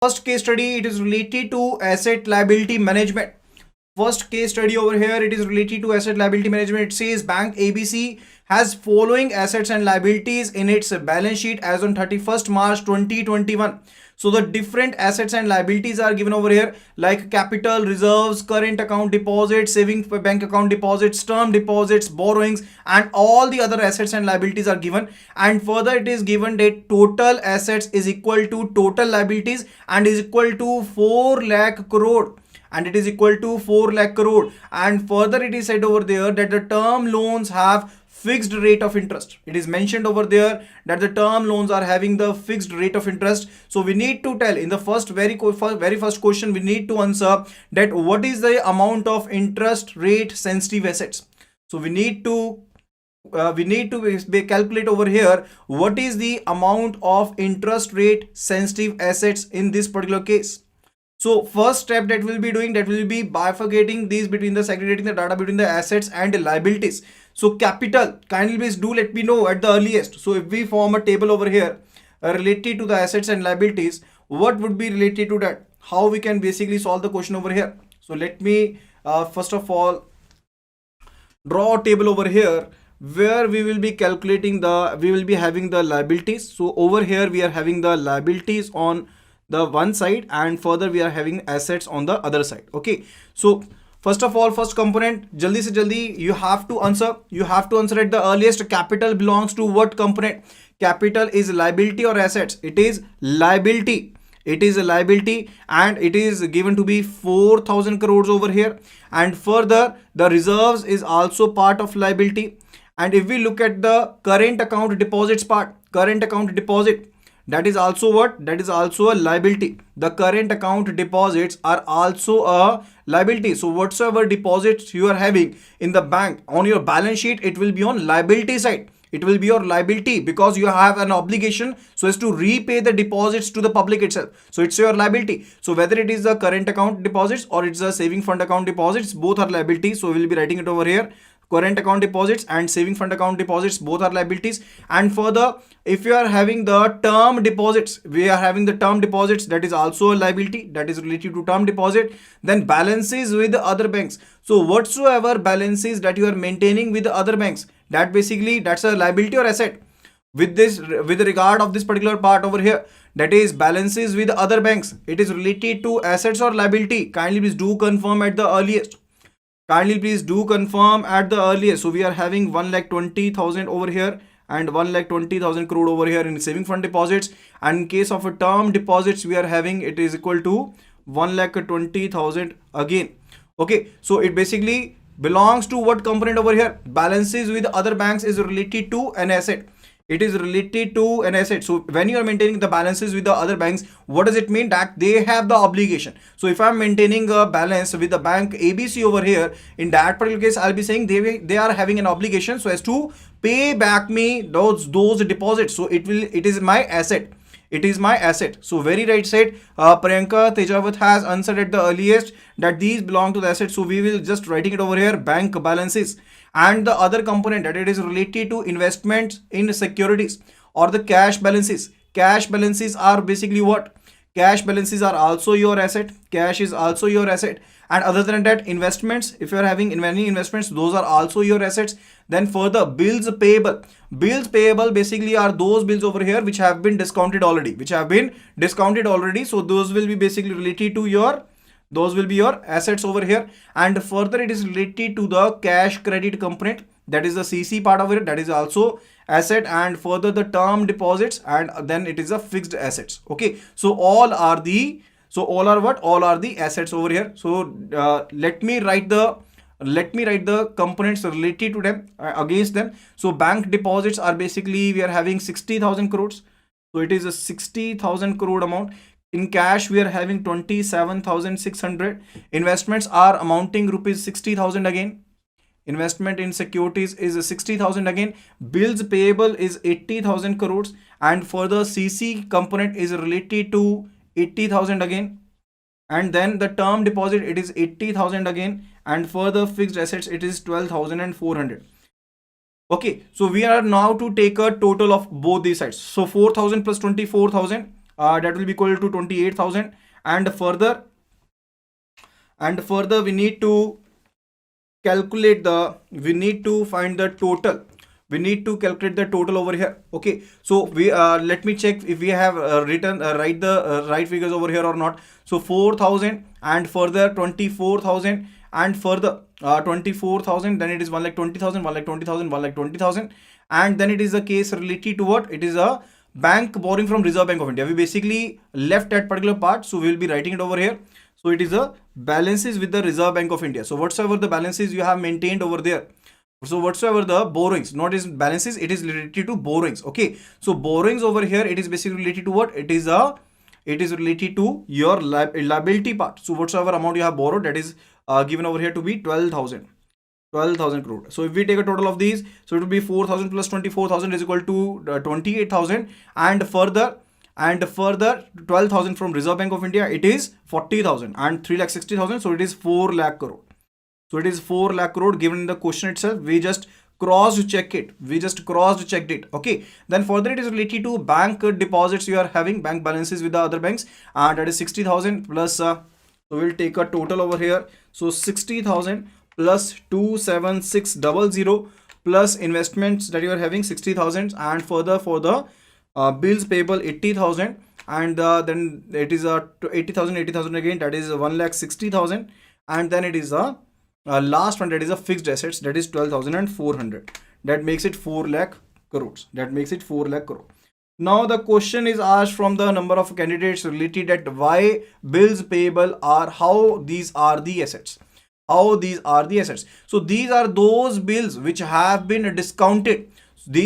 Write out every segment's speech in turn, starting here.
First case study, it is related to asset liability management. First case study over here, it is related to asset liability management. It says Bank ABC has following assets and liabilities in its balance sheet as on 31st March 2021. So the different assets and liabilities are given over here, like capital, reserves, current account deposits, saving bank account deposits, term deposits, borrowings, and all the other assets and liabilities are given. And further it is given that total assets is equal to total liabilities and is equal to 4 lakh crore, and it is equal to 4 lakh crore. And further it is said over there that the term loans have fixed rate of interest. It is mentioned over there that the term loans are having the fixed rate of interest. So we need to tell in the very first question, we need to answer that what is the amount of interest rate sensitive assets. So we need to calculate over here what is the amount of interest rate sensitive assets in this particular case. So first step that we'll be doing, that will be bifurcating these between the segregating the data between the assets and the liabilities. So capital, kindly please do let me know at the earliest. So if we form a table over here related to the assets and liabilities, what would be related to that? How we can basically solve the question over here? So let me first of all draw a table over here where we will be calculating we will be having the liabilities. So over here we are having the liabilities on the one side and further we are having assets on the other side. Okay, so first of all, first component, jaldi se jaldi you have to answer at the earliest. Capital belongs to what component? Capital is liability or assets? It is liability. It is a liability and it is given to be 4,000 crores over here. And further the reserves is also part of liability. And if we look at the current account deposits part, current account deposit, that is also what? That is also a liability. The current account deposits are also a liability. So whatsoever deposits you are having in the bank on your balance sheet, it will be on liability side. It will be your liability because you have an obligation so as to repay the deposits to the public itself. So it's your liability. So whether it is the current account deposits or it's a saving fund account deposits, both are liabilities. So we'll be writing it over here. Current account deposits and saving fund account deposits, both are liabilities. And further, if you are having the term deposits, we are having the term deposits, that is also a liability, that is related to term deposit. Then balances with other banks. So whatsoever balances that you are maintaining with the other banks, that basically that's a liability or asset. With regard of this particular part over here, that is balances with other banks, it is related to assets or liability. Kindly please do confirm at the earliest. Kindly please do confirm at the earliest. So we are having 1,20,000 over here and 1,20,000 crore over here in saving fund deposits. And in case of a term deposits, we are having it is equal to 1,20,000 again. Okay, so it basically belongs to what component over here? Balances with other banks is related to an asset. It is related to an asset. So when you are maintaining the balances with the other banks, what does it mean? That they have the obligation. So if I'm maintaining a balance with the bank ABC over here, in that particular case, I'll be saying they are having an obligation so as to pay back me those deposits. So it is my asset. It is my asset. So very right said, Priyanka Tejawat has answered at the earliest that these belong to the asset. So we will just writing it over here, bank balances. And the other component that it is related to investments in securities or the cash balances. Cash balances are basically what? Cash balances are also your asset. Cash is also your asset. And other than that, investments, if you are having many investments, those are also your assets. Then further, bills payable. Bills payable basically are those bills over here which have been discounted already. So those will be basically related to your assets over here. And further it is related to the cash credit component, that is the CC part of it, that is also asset. And further the term deposits, and then it is a fixed assets. Okay, so all are the assets over here. So let me write the components related to them against them. So bank deposits are basically we are having 60,000 crores. So it is a 60,000 crore amount. In cash, we are having 27,600. Investments are amounting rupees 60,000 again. Investment in securities is 60,000 again. Bills payable is 80,000 crores. And further CC component is related to 80,000 again. And then the term deposit, it is 80,000 again. And further fixed assets, it is 12,400. Okay, so we are now to take a total of both these sides. So 4,000 plus 24,000. that will be equal to 28,000. And further we need to calculate the, we need to find the total, we need to calculate the total over here. Okay, so we let me check if we have written write the right figures over here or not. So 4,000 and further 24,000 and further 24,000, then it is 1,20,000, 1,20,000, 1,20,000. And then it is a case related to what? It is a bank borrowing from Reserve Bank of India. We basically left that particular part, so we will be writing it over here. So it is a balances with the Reserve Bank of India. So whatsoever the balances you have maintained over there, so whatsoever the borrowings, not is balances, it is related to borrowings. Okay, so borrowings over here, it is basically related to what? It is related to your liability part. So whatsoever amount you have borrowed, that is given over here to be 12,000 crore. So if we take a total of these, so it will be 4,000 plus 24,000 is equal to 28,000, and further 12,000 from Reserve Bank of India, it is 40,000, and 3,60,000, so it is 4 lakh crore. So it is 4 lakh crore given in the question itself. We just cross-checked it. Okay, then further it is related to bank deposits you are having, bank balances with the other banks, and that is 60,000 plus so we'll take a total over here. So 60,000 plus 27600 plus investments that you are having 60,000, and further for the bills payable 80,000, and then it is 80,000 again, that is 1,60,000, and then it is a last one, that is a fixed assets, that is 12,400. That makes it 4 lakh crores. Now the question is asked from the number of candidates related that why bills payable are, how these are the assets. So these are those bills which have been discounted. That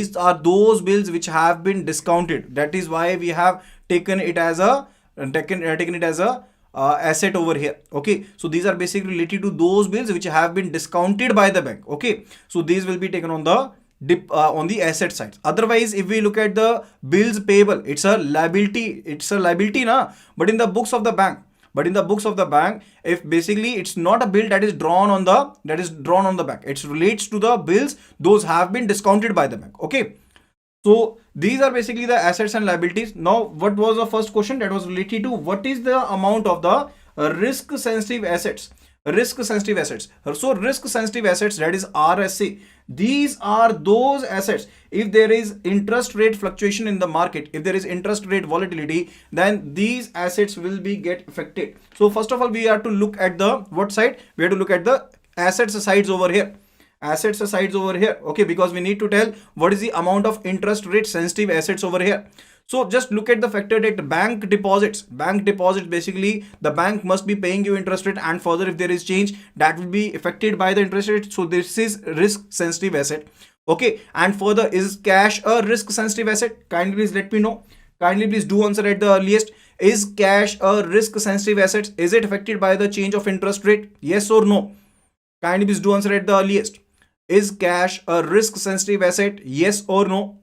is why we have taken it as a asset over here. Okay, so these are basically related to those bills which have been discounted by the bank. Okay, so these will be taken on the asset side. Otherwise, if we look at the bills payable, it's a liability na, but in the books of the bank, if basically it's not a bill that is drawn on the bank, it relates to the bills those have been discounted by the bank. Okay, so these are basically the assets and liabilities. Now, what was the first question? That was related to what is the amount of the risk sensitive assets. So risk sensitive assets, that is RSA. These are those assets, if there is interest rate fluctuation in the market, if there is interest rate volatility, then these assets will be get affected. So first of all, we have to look at the what side? We have to look at the assets sides over here. Okay, because we need to tell what is the amount of interest rate sensitive assets over here. So just look at the factor that bank deposits, basically the bank must be paying you interest rate, and further if there is change, that will be affected by the interest rate. So this is risk sensitive asset. Okay, and further, is cash a risk sensitive asset? Kindly please let me know. Kindly please do answer at the earliest. Is cash a risk sensitive asset? Is it affected by the change of interest rate? Yes or no? Kindly please do answer at the earliest. Is cash a risk sensitive asset? Yes or no?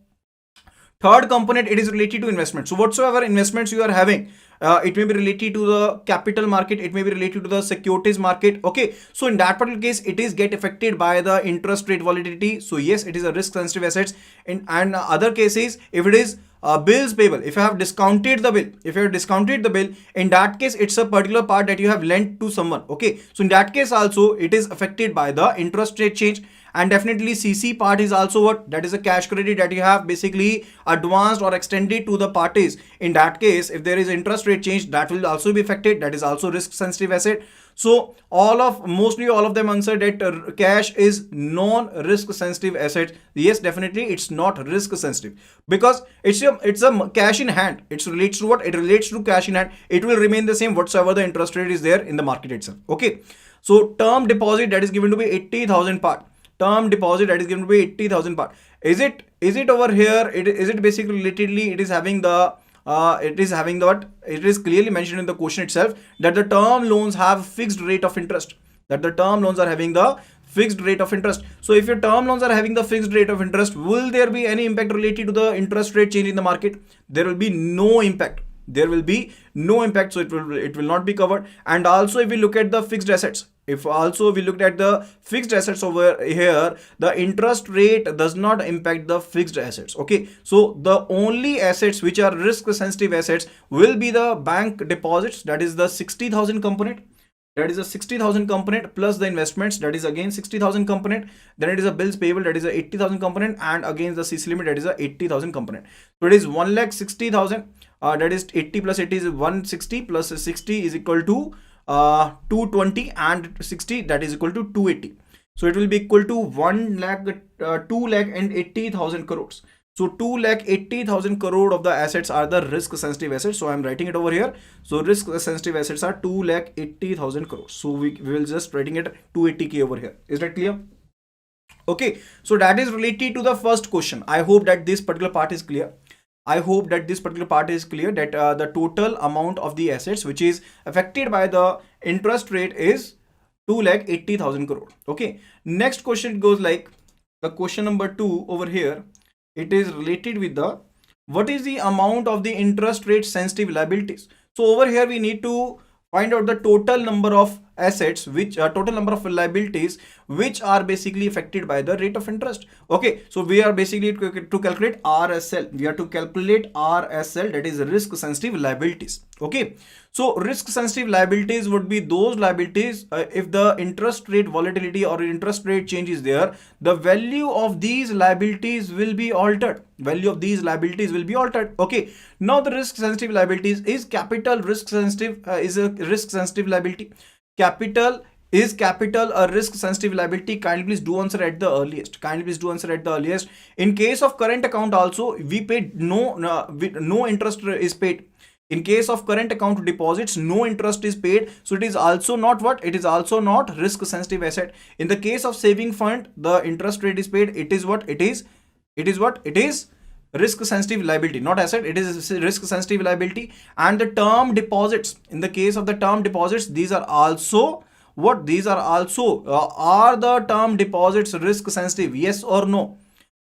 Third component, it is related to investment. So whatsoever investments you are having, it may be related to the capital market, it may be related to the securities market. Okay, so in that particular case, it is get affected by the interest rate volatility. So yes, it is a risk sensitive assets. And other cases, if it is bills payable, if you have discounted the bill, in that case, it's a particular part that you have lent to someone. Okay, so in that case also, it is affected by the interest rate change. And definitely CC part is also what? That is a cash credit that you have basically advanced or extended to the parties. In that case, if there is interest rate change, that will also be affected. That is also risk sensitive asset. So mostly all of them answer that cash is non-risk sensitive asset. Yes, definitely it's not risk sensitive, because it's a cash in hand. It relates to what? It relates to cash in hand. It will remain the same whatsoever the interest rate is there in the market itself. Okay, so term deposit that is given to be 80,000 part. Term deposit that is given to be 80,000 part. Is it over here? Is it basically relatedly? It is having the what? It is clearly mentioned in the question itself that the term loans have fixed rate of interest. That the term loans are having the fixed rate of interest. So if your term loans are having the fixed rate of interest, will there be any impact related to the interest rate change in the market? There will be no impact. there will be no impact, so it will not be covered. And also if we look at the fixed assets, if also we looked at the fixed assets over here, the interest rate does not impact the fixed assets. Okay, so the only assets which are risk sensitive assets will be the bank deposits, that is the 60,000 component, that is a 60,000 component, plus the investments, that is again 60,000 component. Then it is a bills payable, that is a 80,000 component, and again the CC limit, that is a 80,000 component. So it is 1,60,000, that is 80 plus 80 is 160, plus 60 is equal to 220, and 60, that is equal to 280. So it will be equal to 2,80,000 crores. So 2,80,000 crore of the assets are the risk sensitive assets. So I'm writing it over here. So risk sensitive assets are 2,80,000 crores. So we will just writing it 280k over here. Is that clear? Okay, so that is related to the first question. I hope that this particular part is clear. I hope that this particular part is clear, that the total amount of the assets which is affected by the interest rate is 2,80,000 crore. Okay, next question goes like the question number 2 over here. It is related with the what is the amount of the interest rate sensitive liabilities. So over here we need to find out the total number of assets, which total number of liabilities which are basically affected by the rate of interest. Okay, so we are basically to calculate RSL. We have to calculate RSL, that is risk sensitive liabilities. Okay, so risk sensitive liabilities would be those liabilities if the interest rate volatility or interest rate change is there, the value of these liabilities will be altered. Value of these liabilities will be altered. Okay, now the risk sensitive liabilities is capital risk sensitive, is a risk sensitive liability. Capital, is capital a risk sensitive liability? Kindly please do answer at the earliest. Kindly please do answer at the earliest. In case of current account also, we paid no interest is paid. In case of current account deposits, no interest is paid. So it is also not what? It is also not risk sensitive asset. In the case of saving fund, the interest rate is paid. It is what? It is what? It is risk sensitive liability, not asset. It is risk sensitive liability. And the term deposits, in the case of the term deposits, these are also what? These are also are the term deposits risk sensitive? Yes or no?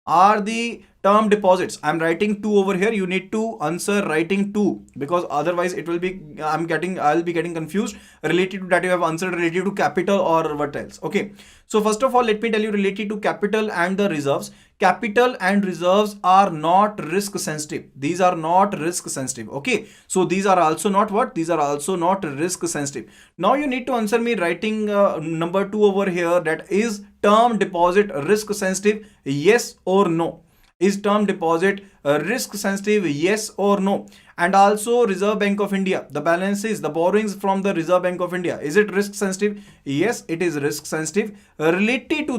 Are the term deposits, I'm writing 2 over here, you need to answer writing 2, because otherwise it will be I'll be getting confused related to that you have answered related to capital or what else. Okay, so first of all let me tell you related to capital and the reserves. Capital and reserves are not risk sensitive. These are not risk sensitive. Okay, so these are also not what? These are also not risk sensitive. Now you need to answer me writing number 2 over here, that is term deposit risk sensitive? Yes or no? Is term deposit risk sensitive? Yes or no? And also Reserve Bank of India, the balances, the borrowings from the Reserve Bank of India, is it risk sensitive? Yes, it is risk sensitive. Related to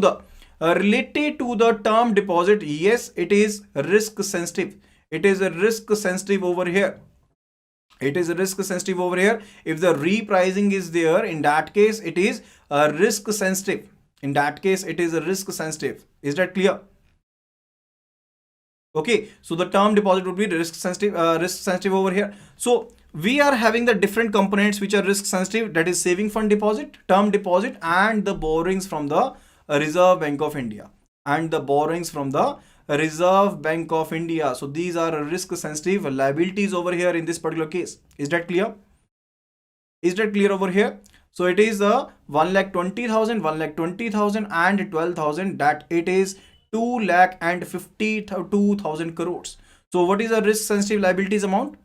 the term deposit, yes, it is risk sensitive. It is a risk sensitive over here. It is a risk sensitive over here. If the repricing is there, in that case it is a risk sensitive. In that case it is a risk sensitive. Is that clear? Okay, so the term deposit would be risk sensitive over here. So we are having the different components which are risk sensitive, that is saving fund deposit, term deposit, and the borrowings from the Reserve Bank of India, and the borrowings from the Reserve Bank of India. So these are risk sensitive liabilities over here in this particular case. Is that clear? Is that clear over here? So it is a 1,20,000, 1,20,000 and 12,000, that it is 2,52,000 crores. So what is the risk sensitive liabilities amount?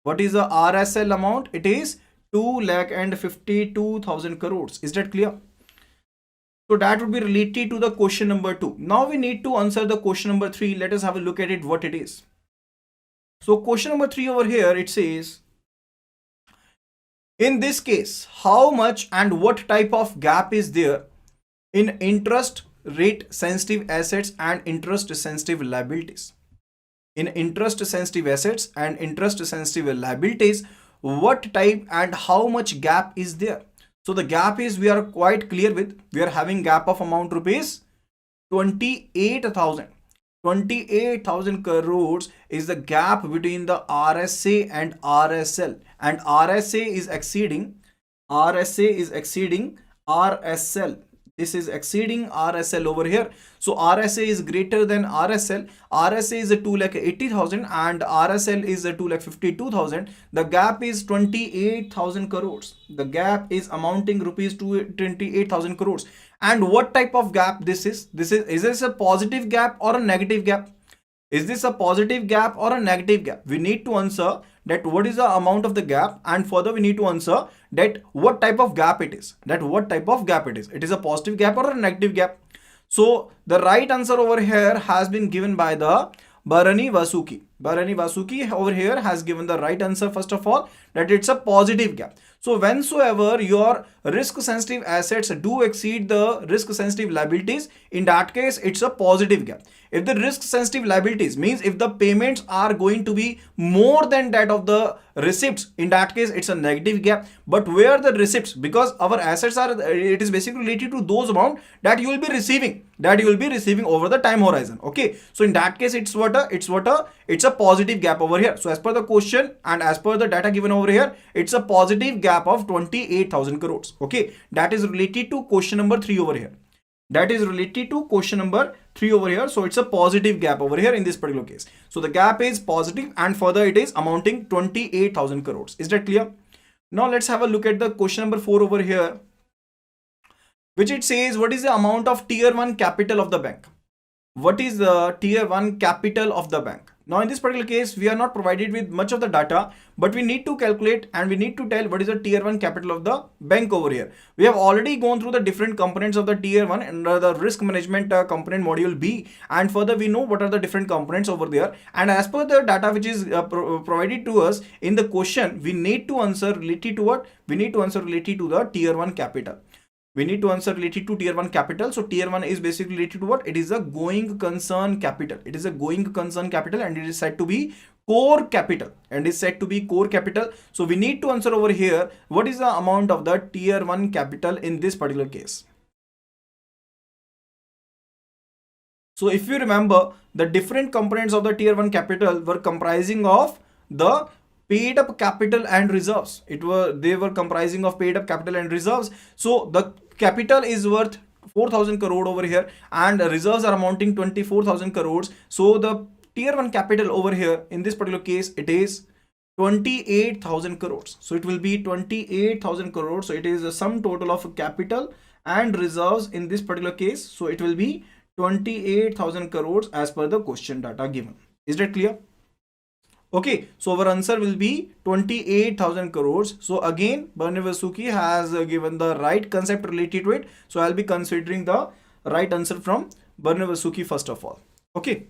What is the RSL amount? It is 2,52,000 crores. Is that clear? So that would be related to the question number 2. Now we need to answer the question number 3. Let us have a look at it, what it is. So question number 3 over here, it says, in this case, how much and what type of gap is there in interest rate sensitive assets and interest sensitive liabilities? In interest sensitive assets and interest sensitive liabilities, what type and how much gap is there? So the gap is, we are quite clear with, we are having gap of amount rupees 28,000. 28,000 crores is the gap between the RSA and RSL, and RSA is exceeding RSL. this is exceeding RSL over here. So RSA is greater than RSL. RSA is a 2,80,000 and RSL is a 2,52,000. The gap is 28,000 crores. The gap is amounting rupees to 28,000 crores. And what type of gap this is? Is this a positive gap or a negative gap? Is this a positive gap or a negative gap? We need to answer that what is the amount of the gap, and further we need to answer that what type of gap it is. It is a positive gap or a negative gap. So the right answer over here has been given by the Bharani Vasuki. Bharani Vasuki over here has given the right answer, first of all, that it's a positive gap. So whensoever your risk sensitive assets do exceed the risk sensitive liabilities, in that case it's a positive gap. If the risk sensitive liabilities means if the payments are going to be more than that of the receipts, in that case it's a negative gap. But where the receipts, because our assets are, it is basically related to those amount that you will be receiving, over the time horizon. Okay, so in that case it's a positive gap over here. So as per the question and as per the data given over here, it's a positive gap of 28,000 crores. Okay, that is related to question number 3 over here. So it's a positive gap over here in this particular case. So the gap is positive and further it is amounting 28,000 crores. Is that clear? Now let's have a look at the question number 4 over here, which it says, what is the amount of tier 1 capital of the bank? What is the tier 1 capital of the bank? Now in this particular case, we are not provided with much of the data, but we need to calculate and we need to tell what is the tier 1 capital of the bank over here. We have already gone through the different components of the tier 1 and the risk management component module B, and further we know what are the different components over there. And as per the data which is provided to us in the question, we need to answer related to what? We need to answer related to the tier 1 capital. We need to answer related to tier 1 capital. So tier 1 is basically related to what? It is a going concern capital. And it is said to be core capital. So we need to answer over here, what is the amount of the tier 1 capital in this particular case? So if you remember, the different components of the tier 1 capital were comprising of the paid up capital and reserves. They were comprising of paid up capital and reserves. So the capital is worth 4,000 crore over here and reserves are amounting 24,000 crores. So the tier 1 capital over here in this particular case, it is 28,000 crores. So it will be 28,000 crores. So it is the sum total of capital and reserves in this particular case. So it will be 28,000 crores as per the question data given. Is that clear? Okay, so our answer will be 28,000 crores. So again, Bharani Vasuki has given the right concept related to it. So I'll be considering the right answer from Bharani Vasuki first of all. Okay.